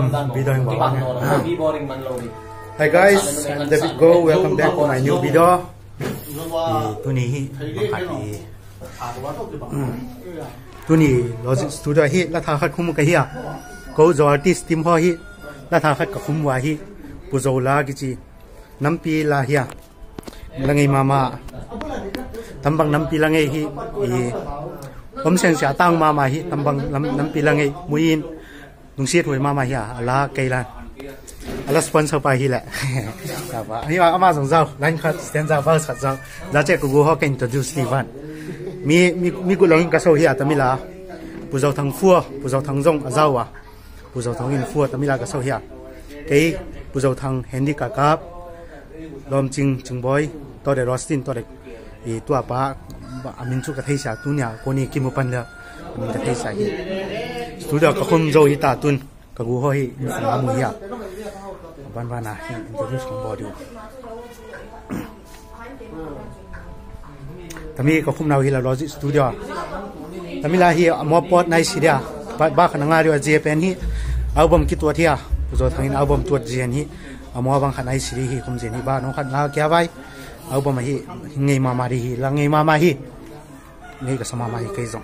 video yang bawa. Hi guys, I'm David Go. Welcome back to my new video. Tu ni tu ni logic studio hi la tha khat khum ka hi ko zo artist team ho hi la tha khat ka khum wa hi puzola gi chi nampi la hi langai mama tambang nampi langai hi om sen sia tang mama hi tambang nampi langai muin nung siet hoi mama hi ala kailan ala sponsor pa hi la apa hi ama song zao lan khat stand za ba khat zao za che ku go ho kan introduce Steven mi ku long ka so hi atamila puzau thang phua puzau thang jong azawa puzau thang in phua tamila ka so hi kei puzau thang handy ka kap lom ching boy to de rostin to de i tua pa amin chu ka thei sa tu nya ko ni ki mu pan la mi ka thei sa hi studio ka khum zo hi ta tun ka gu ho hi sa mu hi ban na introduceของ body ตามีก็คุมนาวฮิลาโลจิสตูดิโอตามีลาฮีมอปอดในสิเดียบ้าขนาดงานเดียวเจเป็นฮีอัลบั้มคิดตัวที่ผู้จดทางนี้อัลบั้มตัวเจนฮีมอบางขนาดในสิฮีคุมเจนฮีบ้านน้องขนาดแก่ไว้อัลบั้มฮีเงยมาฮีลังเงยมาฮีเงยกับสมาฮีเคยส่ง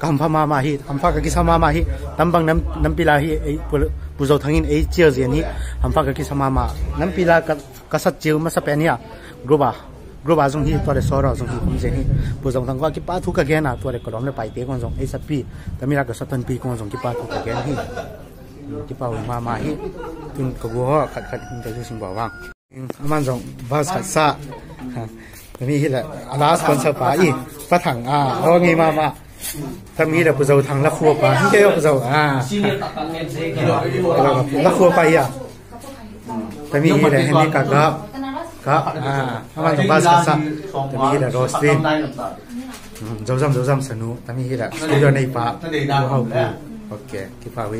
กำพามาฮีกำพากับกิสมาฮีตั้มบังน้ำปีลาฮีผู้จดทางนี้เจียวเจนฮีกำพากับกิสมาน้ำปีลากับสัตว์เจียวมาสเปนฮีรู้ป่ะรูปอาจงที่ตัวเด็กสอนจงที่ผมเจนี่ผู้ทรงทางว่ากิป้าทุกข์แก่น่ะตัวเด็กก็ร้องได้ไปเตะคนทรงไอ้สัตว์ปีแต่ไม่รักกับสัตว์ตันปีคนทรงกิป้าทุกข์แก่ที่กิป้าหุ่นมาที่ถึงกับวัวขัดจะดูสิบ่าวางมันทรงบาสขัดซาแต่มีที่แหละอาลาสคนเสือป่าอีป้าถังเอาไงมาถ้ามีแต่ผู้ทรงทางละครัวป่าที่เจ้าผู้ทรงละครัวไปแต่มีที่ไหนให้มีกากครับมันต้องบาสกันซะแต่มีแต่โรสตินเจ้าจำสนุกแต่มีแต่สตูดิโอในป่าเขาพูดโอเคคิดป่าไว้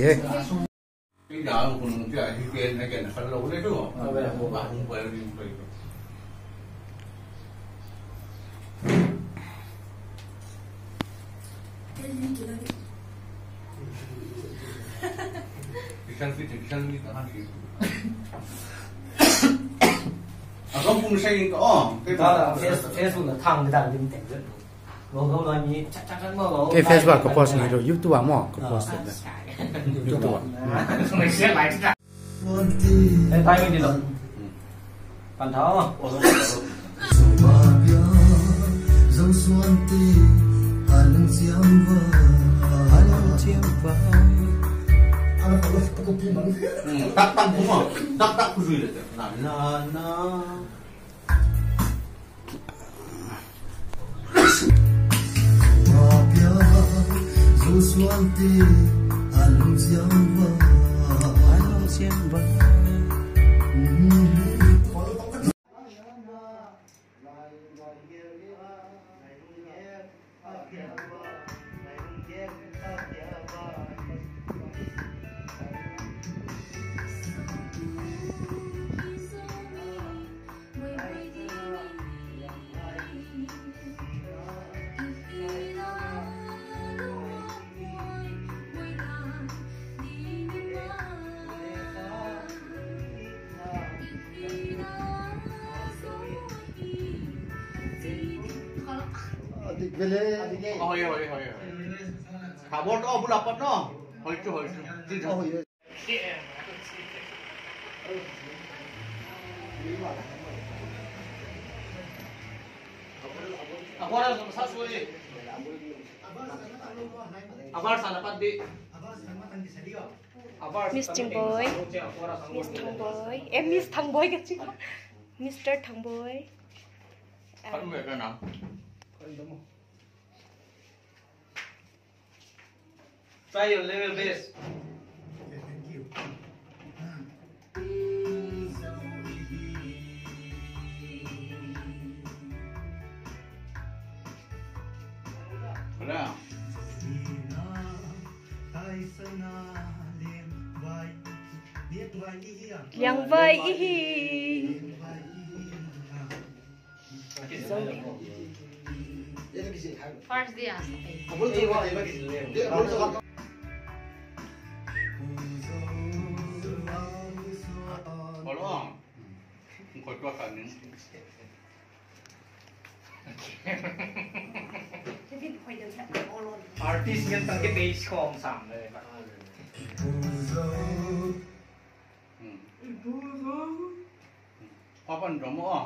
ก็พุ่งใช่ก็อ๋อเฟซบุ๊กทางไม่ได้ลิมิเต็ดเลยเราเรามีชักๆมาเฟซบุ๊กก็โพสต์นี่ดูยูทูบมั่งก็โพสต์เลยยูทูบไม่เสียหลายจ้ะไอ้ไปไม่ดีหรอกปันเท้าตักผมอ่ะตักคุยเลยนะขาบอลก็บุหรี่ปัดเนาะหอยจุที่ทำapa ada sama satu ini? Apa sana pandi? Miss Thangboy, Miss Thangboy kan sih? Mr. Thangboy. Kamu ya kan? Try your level best. Thank you. Hola. Yang vai First dia. ตัวกันนึง artist ยังตั้งแต่ base ของสามเลยแบบพอปันรมอ่ะ